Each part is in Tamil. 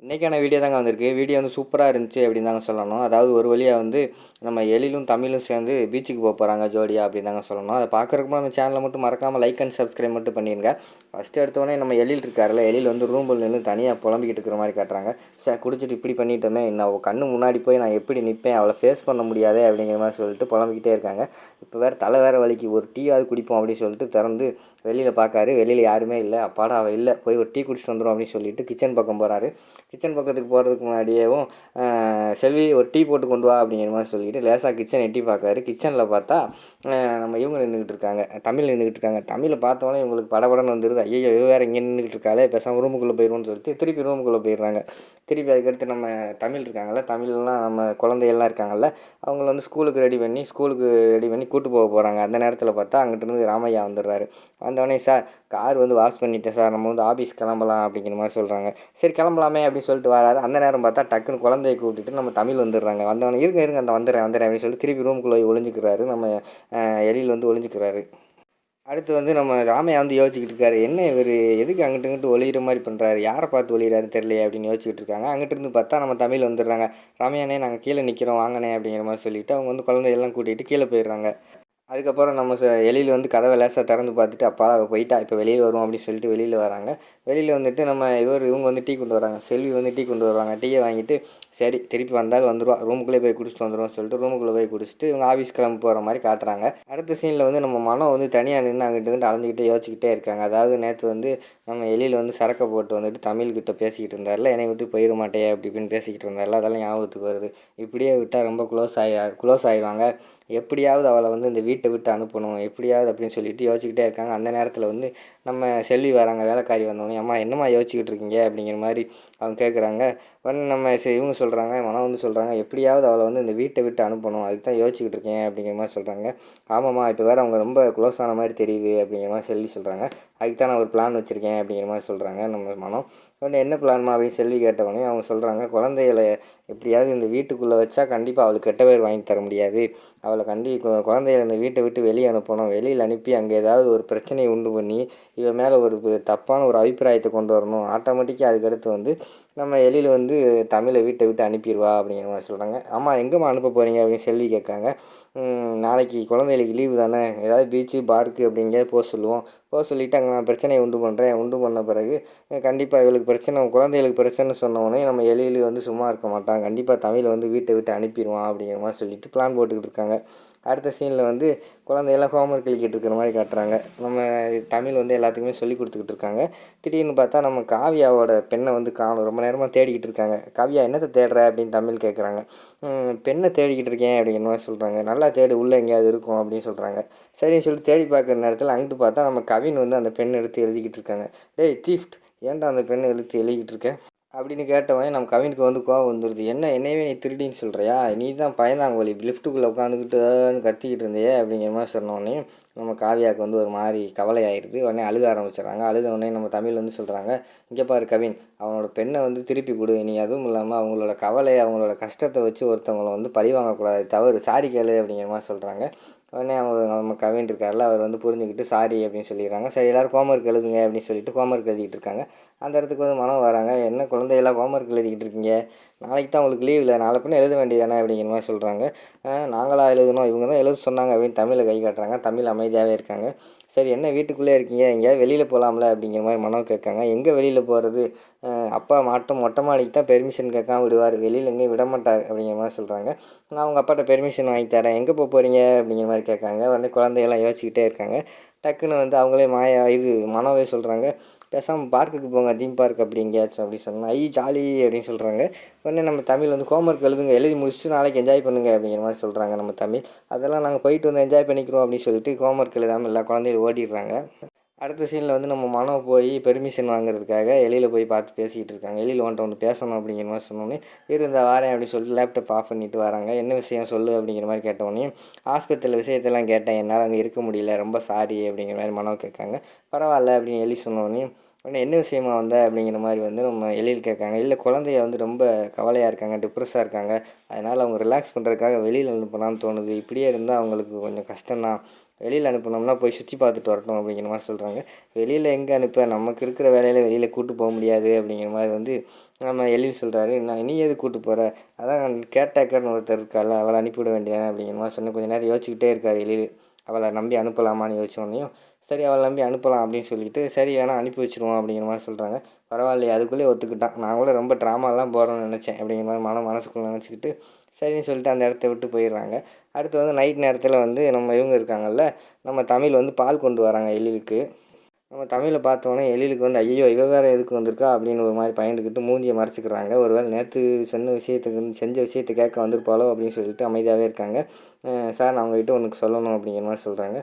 இன்றைக்கான வீடியோ தாங்க வந்திருக்கு. வீடியோ வந்து சூப்பராக இருந்துச்சு அப்படின்னு தாங்க சொல்லணும். அதாவது ஒரு வழியாக வந்து நம்ம எழிலும் தமிழும் சேர்ந்து பீச்சுக்கு போகிறாங்க ஜோடியா அப்படின்னு தாங்க சொல்லணும். அதை பார்க்குறதுக்கு நம்ம சேனலை மட்டும் மறக்காமல் லைக் அண்ட் சப்ஸ்கிரைப் மட்டும் பண்ணிடுங்க. ஃபஸ்ட்டு எடுத்தோடனே நம்ம எழில் இருக்கார்ல, எழில் வந்து ரூமில் நின்று தனியாக புலம்பிக்கிட்டு இருக்கிற மாதிரி காட்டுறாங்க. சார் குடிச்சிட்டு இப்படி பண்ணிட்டோமே, நான் கண்ணு முன்னாடி போய் நான் எப்படி நிற்பேன், அவளை ஃபேஸ் பண்ண முடியாதே அப்படிங்கிற மாதிரி சொல்லிட்டு புலம்பிக்கிட்டே இருக்காங்க. இப்போ வேறு தலை வேறு வலிக்கு, ஒரு டீயாவது குடிப்போம் அப்படின்னு சொல்லிட்டு திறந்து வெளியில் பார்க்காரு. வெளியில் யாருமே இல்லை. அப்பாடா அவள் இல்லை, போய் ஒரு டீ குடிச்சிட்டு வந்துடும் அப்படின்னு சொல்லிட்டு கிச்சன் பக்கம் போகிறாரு. கிச்சன் பக்கத்துக்கு போகிறதுக்கு முன்னாடியேவும் செல்வி ஒரு டீ போட்டு கொண்டு வா அப்படிங்கிற மாதிரி சொல்லிட்டு லேசாக கிச்சன் எட்டி பார்க்காரு. கிச்சனில் பார்த்தா நம்ம இவங்க நின்றுக்கிட்டு இருக்காங்க, தமிழ் நின்றுக்கிட்டு இருக்காங்க. தமிழை பார்த்தோன்னே இவங்களுக்கு படபடன்னு வந்துடுது. ஐயோ இவ வேறு இங்கே நின்றுக்கிட்டு இருக்காளே, பேசாமல் ரூமுக்குள்ளே போயிடுவோம்னு சொல்லிட்டு திருப்பி ரூமுக்குள்ளே போயிடுறாங்க. திருப்பி அதுக்கடுத்து நம்ம தமிழ் இருக்காங்கள்ல, தமிழ்லாம் நம்ம குழந்தைகள்லாம் இருக்காங்கள்ல, அவங்கள வந்து ஸ்கூலுக்கு ரெடி பண்ணி கூட்டு போக போகிறாங்க. அந்த நேரத்தில் பார்த்தா அங்கிட்டிருந்து ராமையா வந்துடுறாரு. வந்தோடனே சார் கார் வந்து வாஷ் பண்ணிட்டேன் சார், நம்ம வந்து ஆஃபீஸ் கிளம்பலாம் அப்படிங்கிற மாதிரி சொல்கிறாங்க. சரி கிளம்பலாமே அப்படின்னு சொல்லிட்டு வராரு. அந்த நேரம் பார்த்தா டக்குன்னு குழந்தையை கூட்டிட்டு நம்ம தமிழ் வந்துடுறாங்க. வந்தவொடனே இருங்க அந்த வந்துடுறேன் அப்படின்னு சொல்லி திருப்பி ரூமுக்குள்ளே ஒளிஞ்சிக்கிறாரு. நம்ம எழில் வந்து ஒளிஞ்சிக்கிறாரு. அடுத்து வந்து நம்ம ராமையா வந்து யோசிச்சுக்கிட்டு இருக்காரு, என்ன இவர் எதுக்கு அங்கிட்டு இங்கிட்டு ஒளிகிற மாதிரி பண்ணுறாரு, யாரை பார்த்து ஒளிகிறாருன்னு தெரியலையே அப்படின்னு யோசிச்சுக்கிட்டு இருக்காங்க. அங்கிட்டு இருந்து பார்த்தா நம்ம தமிழ் வந்துடுறாங்க. ராமையானே நாங்கள் கீழே நிற்கிறோம் வாங்கினே அப்படிங்கிற மாதிரி சொல்லிவிட்டு அவங்க வந்து குழந்தையெல்லாம் கூட்டிகிட்டு கீழே போயிடுறாங்க. அதுக்கப்புறம் நம்ம எழில் வந்து கதவை லேசாக திறந்து பார்த்துட்டு அப்பா அவள் போயிட்டா, இப்போ வெளியில் வருவோம் அப்படின்னு சொல்லிட்டு வெளியில் வராங்க. வெளியில் வந்துட்டு நம்ம இவங்க வந்து டீ கொண்டு வராங்க, செல்வி வந்து டீ கொண்டு வருவாங்க. டீயை வாங்கிட்டு சரி திருப்பி வந்தாலும் வந்துடுவா, ரூமுக்குள்ளே போய் குடிச்சிட்டு வந்துடுவோம்னு சொல்லிட்டு ரூமுக்குள்ளே போய் குடிச்சிட்டு இவங்க ஆஃபீஸ் கிளம்பி போகிற மாதிரி காட்டுறாங்க. அடுத்த சீனில் வந்து நம்ம மனம் வந்து தனியாக நின்று அங்கிட்டு அலைஞ்சிக்கிட்டே யோசிச்சுக்கிட்டே இருக்காங்க. அதாவது நேற்று வந்து நம்ம எழில் வந்து சரக்கை போட்டு வந்துட்டு தமிழ்கிட்ட பேசிக்கிட்டு இருந்தார்ல, என்னை விட்டு போயிட மாட்டேன் அப்படி இப்படின்னு பேசிக்கிட்டு இருந்தார்ல, அதெல்லாம் ஞாபகத்துக்கு வருது. இப்படியே விட்டால் ரொம்ப க்ளோஸ் ஆகிடுவாங்க, எப்படியாவது அவளை வந்து இந்த வீட்டை விட்டு அனுப்பணும் எப்படியாவது அப்படின்னு சொல்லிட்டு யோசிச்சுக்கிட்டே இருக்காங்க. அந்த நேரத்தில் வந்து நம்ம செல்வி வராங்க. வேலைக்காரி வந்தோடனே அம்மா என்னம்மா யோசிச்சுக்கிட்டு இருக்கீங்க அப்படிங்கிற மாதிரி அவங்க கேட்குறாங்க. உடனே நம்ம இவங்க சொல்கிறாங்க, மனம் வந்து சொல்கிறாங்க, எப்படியாவது அவளை வந்து இந்த வீட்டை விட்டு அனுப்பணும், அதுக்கு தான் யோசிச்சுக்கிட்டு இருக்கேன் அப்படிங்கிற மாதிரி சொல்கிறாங்க. ஆமாம்மா இப்போ வேறு அவங்க ரொம்ப க்ளோஸ் ஆன மாதிரி தெரியுது அப்படிங்கிற மாதிரி செல்வி சொல்கிறாங்க. அதுக்கு தான் நான் ஒரு பிளான் வச்சுருக்கேன் அப்படிங்கிற மாதிரி சொல்கிறாங்க நம்ம மனம். உடனே என்ன பிளான்மா அப்படின்னு செல்வி கேட்டவொடனே அவங்க சொல்கிறாங்க, குழந்தைகளை எப்படியாவது இந்த வீட்டுக்குள்ளே வச்சா கண்டிப்பாக அவளுக்கு கெட்ட பேர் வாங்கி தர முடியாது, அவளை குழந்தைகளை இந்த வீட்டை விட்டு வெளியே அனுப்பணும், வெளியில் அனுப்பி அங்கே ஏதாவது ஒரு பிரச்சனையை உண்டு பண்ணி இவன் மேலே ஒரு தப்பான ஒரு அபிப்பிராயத்தை கொண்டு வரணும், ஆட்டோமேட்டிக்காக அதுக்கடுத்து வந்து நம்ம எழில் வந்து தமிழை வீட்டை விட்டு அனுப்பிடுவா அப்படிங்கிற மாதிரி சொல்கிறாங்க. அம்மா எங்கேம்மா அனுப்ப போகிறீங்க அப்படின்னு செல்வி கேட்காங்க. நாளைக்கு குழந்தைகளுக்கு லீவு தானே, ஏதாவது பீச்சு பார்க்கு அப்படிங்கிறத போக சொல்லிவிட்டு அங்கே நான் பிரச்சனையை உண்டு பண்ண பிறகு கண்டிப்பாக இவளுக்கு பிரச்சனை, குழந்தைகளுக்கு பிரச்சனை சொன்னோடனே நம்ம எழில் வந்து சும்மா இருக்க மாட்டான், கண்டிப்பாக தமிழை வந்து வீட்டை விட்டு அனுப்பிடுவான் அப்படிங்கிற மாதிரி சொல்லிட்டு பிளான் போட்டுக்கிட்டு இருக்காங்க. அடுத்த சீனில் வந்து குழந்தையெல்லாம் ஹோம்ஒர்க் எழுதிக்கிட்டு இருக்கிற மாதிரி காட்டுறாங்க. நம்ம தமிழ் வந்து எல்லாத்துக்குமே சொல்லி கொடுத்துக்கிட்டு இருக்காங்க. திடீர்னு பார்த்தா நம்ம காவியாவோட பெண்ணை வந்து காணும், ரொம்ப நேரமாக தேடிக்கிட்டு இருக்காங்க. காவியா என்னத்தை தேடுற அப்படின்னு தமிழ் கேட்குறாங்க. பெண்ணை தேடிக்கிட்டு இருக்கேன் அப்படிங்கிற மாதிரி சொல்கிறாங்க. நல்லா தேடு, உள்ளே எங்கேயாவது இருக்கும் அப்படின்னு சொல்கிறாங்க. சரின்னு சொல்லிட்டு தேடி பார்க்குற நேரத்தில் அங்கிட்டு பார்த்தா நம்ம கவின் வந்து அந்த பெண்ணை எடுத்து எழுதிக்கிட்டு இருக்காங்க. டேய் சீஃப்ட், ஏன்டா அந்த பெண்ணை எடுத்து எழுதிக்கிட்டு இருக்கேன் அப்படின்னு கேட்டவொடனே நம்ம கவினுக்கு வந்து கோவம் வந்துடுது. என்னையவே நீ திருடின்னு சொல்கிறியா, நீ தான் பயந்தாங்கோலி, லிஃப்ட்டுக்குள்ளே உட்காந்துக்கிட்டு கத்திக்கிட்டு இருந்தியே அப்படிங்கிற மாதிரி சொன்னோடனே நம்ம காவியாவுக்கு வந்து ஒரு மாதிரி கவலை ஆயிடுது. உடனே அழுக ஆரம்பிச்சிடறாங்க. அழுத உடனே நம்ம தமிழ் வந்து சொல்கிறாங்க, இங்கே பாரு கவின், அவனோட பெண்ணை வந்து திருப்பி கொடு, நீ அதுவும் இல்லாமல் அவங்களோட கவலை அவங்களோட கஷ்டத்தை வச்சு ஒருத்தவங்களை வந்து பழி வாங்கக்கூடாது, தவறு, சாரி கேளு அப்படிங்கிற மாதிரி சொல்கிறாங்க. உடனே நம்ம கவின் இருக்கார்ல, அவர் வந்து புரிஞ்சுக்கிட்டு சாரி அப்படின்னு சொல்லிடுறாங்க. சரி எல்லோரும் ஹோம்ஒர்க் எழுதுங்க அப்படின்னு சொல்லிட்டு ஹோம்ஒர்க் எழுதிக்கிட்டு இருக்காங்க. அந்த இடத்துக்கு வந்து மனம் வராங்க, என்ன குழந்தையெல்லாம் ஹோம்ஒர்க் எழுதிக்கிட்டு இருக்கீங்க, நாளைக்கு தான் உங்களுக்கு லீவ் இல்லை, நாளை பின்னே எழுத வேண்டியதானே அப்படிங்கிற மாதிரி சொல்கிறாங்க. நாங்களாக எழுதணும், இவங்க தான் எழுத சொன்னாங்க அப்படின்னு தமிழை கை காட்டுறாங்க. தமிழ் அமைதியாகவே இருக்காங்க. சரி என்ன வீட்டுக்குள்ளே இருக்கீங்க, எங்கேயாவது வெளியில் போகலாம்ல அப்படிங்கிற மாதிரி மனம் கேட்காங்க. எங்கே வெளியில் போகிறது, அப்பா மொட்டை மாடிக்கு தான் பெர்மிஷன் கேட்காம விடுவார், வெளியில் எங்கேயும் விட மாட்டார் அப்படிங்கிற மாதிரி சொல்கிறாங்க. நான் உங்கள் அப்பாட்ட பெர்மிஷன் வாங்கி தரேன், எங்கே போகிறீங்க அப்படிங்கிற மாதிரி கேட்காங்க. உடனே குழந்தையெல்லாம் யோசிச்சுக்கிட்டே இருக்காங்க. டக்குன்னு வந்து அவங்களே மனோவே சொல்கிறாங்க, பேசாமல் பார்க்குக்கு போங்க, தீம் பார்க் அப்படி எங்கேயாச்சும் அப்படி சொன்னால் ஜாலி அப்படின்னு சொல்கிறாங்க. உடனே நம்ம தமிழ் வந்து ஹோம்ஒர்க் எழுதுங்க, எழுதி முடிச்சுட்டு நாளைக்கு என்ஜாய் பண்ணுங்கள் அப்படிங்கிற மாதிரி சொல்கிறாங்க நம்ம தமிழ். அதெல்லாம் நாங்கள் போயிட்டு வந்து என்ஜாய் பண்ணிக்கிறோம் அப்படின்னு சொல்லிட்டு ஹோம்ஒர்க் எழுதாமல் எல்லா குழந்தையும் ஓடிடுறாங்க. அடுத்த சீனில் வந்து நம்ம மனம் போய் பெர்மிஷன் வாங்குறதுக்காக எழில போய் பார்த்து பேசிக்கிட்டு இருக்காங்க. எழில் ஒன்று பேசணும் அப்படிங்கிற மாதிரி சொன்னோன்னே இந்த வாரேன் அப்படின்னு சொல்லிட்டு லேப்டாப் ஆஃப் பண்ணிவிட்டு வராங்க. என்ன விஷயம் சொல்லு அப்படிங்கிற மாதிரி கேட்டோடனே ஆஸ்பத்திரியில் விஷயத்தெல்லாம் கேட்டேன், என்னால் அங்கே இருக்க முடியல, ரொம்ப சாரி அப்படிங்கிற மாதிரி மனம் கேட்காங்க. பரவாயில்ல அப்படின்னு எழி சொன்னோடனே உடனே என்ன விஷயமா வந்த அப்படிங்கிற மாதிரி வந்து நம்ம எழில் கேட்காங்க. இல்லை குழந்தைய வந்து ரொம்ப கவலையாக இருக்காங்க, டிப்ரெஸ்ஸாக இருக்காங்க, அதனால் அவங்க ரிலாக்ஸ் பண்ணுறதுக்காக வெளியில் அனுப்பலான்னு தோணுது, இப்படியே இருந்தால் அவங்களுக்கு கொஞ்சம் கஷ்டம்தான், வெளியில் அனுப்புனோம்னா போய் சுற்றி பார்த்துட்டு வரட்டும் அப்படிங்கிற மாதிரி சொல்கிறாங்க. வெளியில் எங்கே அனுப்ப, நமக்கு இருக்கிற வேலையில் வெளியில் கூட்டு போக முடியாது அப்படிங்கிற மாதிரி வந்து நம்ம எழில் சொல்கிறாரு. நீ எது கூட்டு போகிற, அதான் கேர்டேக்கர்னு ஒருத்தர் இருக்கால, அவளை அனுப்பிவிட வேண்டியதானே அப்படிங்கிற மாதிரி சொன்ன. கொஞ்சம் நேரம் யோசிச்சுக்கிட்டே இருக்கார் எழில். அவளை நம்பி அனுப்பலாமான்னு யோசிச்சோன்னையும் சரி அவளை நம்பி அனுப்பலாம் அப்படின்னு சொல்லிட்டு சரி வேணால் அனுப்பி வச்சுருவோம் அப்படிங்கிற மாதிரி சொல்கிறாங்க. பரவாயில்லையே அதுக்குள்ளேயே ஒத்துக்கிட்டான், நான் கூட ரொம்ப ட்ராமாலாம் போகிறோன்னு நினச்சேன் அப்படிங்கிற மாதிரி மனசுக்குள்ளே நினச்சிக்கிட்டு சரின்னு சொல்லிட்டு அந்த இடத்த விட்டு போயிடுறாங்க. அடுத்து வந்து நைட் நேரத்தில் வந்து நம்ம இவங்க இருக்காங்கல்ல, நம்ம தமிழ் வந்து பால் கொண்டு வராங்க எழிலுக்கு. நம்ம தமிழை பார்த்தோன்னே எழிலுக்கு வந்து ஐயோ இவ வேறு எதுக்கு வந்திருக்கா அப்படின்னு ஒரு மாதிரி பயந்துக்கிட்டு மூஞ்சியை மறைச்சிக்கிறாங்க. ஒருவேளை நேற்று செஞ்ச விஷயத்தை கேட்க வந்திருப்பாளோ அப்படின்னு சொல்லிட்டு அமைதியாகவே இருக்காங்க. சார் நான் உங்ககிட்ட ஒன்று சொல்லணும் அப்படிங்கிற மாதிரி சொல்கிறாங்க.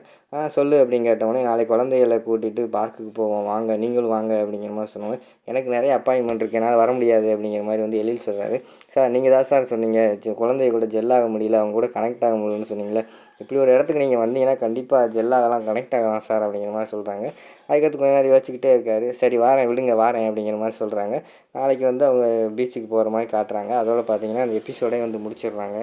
சொல்லு அப்படின்னு கேட்டவொடனே நாளைக்கு குழந்தைகளை கூட்டிகிட்டு பார்க்குக்கு போவோம், வாங்க நீங்களும் வாங்க அப்படிங்கிற மாதிரி சொன்னாங்க. எனக்கு நிறைய அப்பாயின்மெண்ட் இருக்குது, என்னால் வர முடியாது அப்படிங்கிற மாதிரி வந்து எழில் சொல்கிறாரு. சார் நீங்கள் தான் சார் சொன்னீங்க குழந்தைய கூட ஜெல்லாக முடியல, அவங்க கூட கனெக்ட் ஆக முடியலன்னு சொன்னீங்களே, இப்படி ஒரு இடத்துக்கு நீங்கள் வந்தீங்கன்னா கண்டிப்பாக ஜெல்லாகலாம் கனெக்ட் ஆகலாம் சார் அப்படிங்கிற மாதிரி சொல்கிறாங்க. அதுக்கடுத்து கொஞ்ச நேரம் யோசிச்சுக்கிட்டே இருக்காரு. சரி வாரேன் விடுங்க வாரேன் அப்படிங்கிற மாதிரி சொல்கிறாங்க. நாளைக்கு வந்து அவங்க பீச்சுக்கு போகிற மாதிரி காட்டுறாங்க. அதோடு பார்த்தீங்கன்னா அந்த எபிசோடே வந்து முடிச்சிடுறாங்க.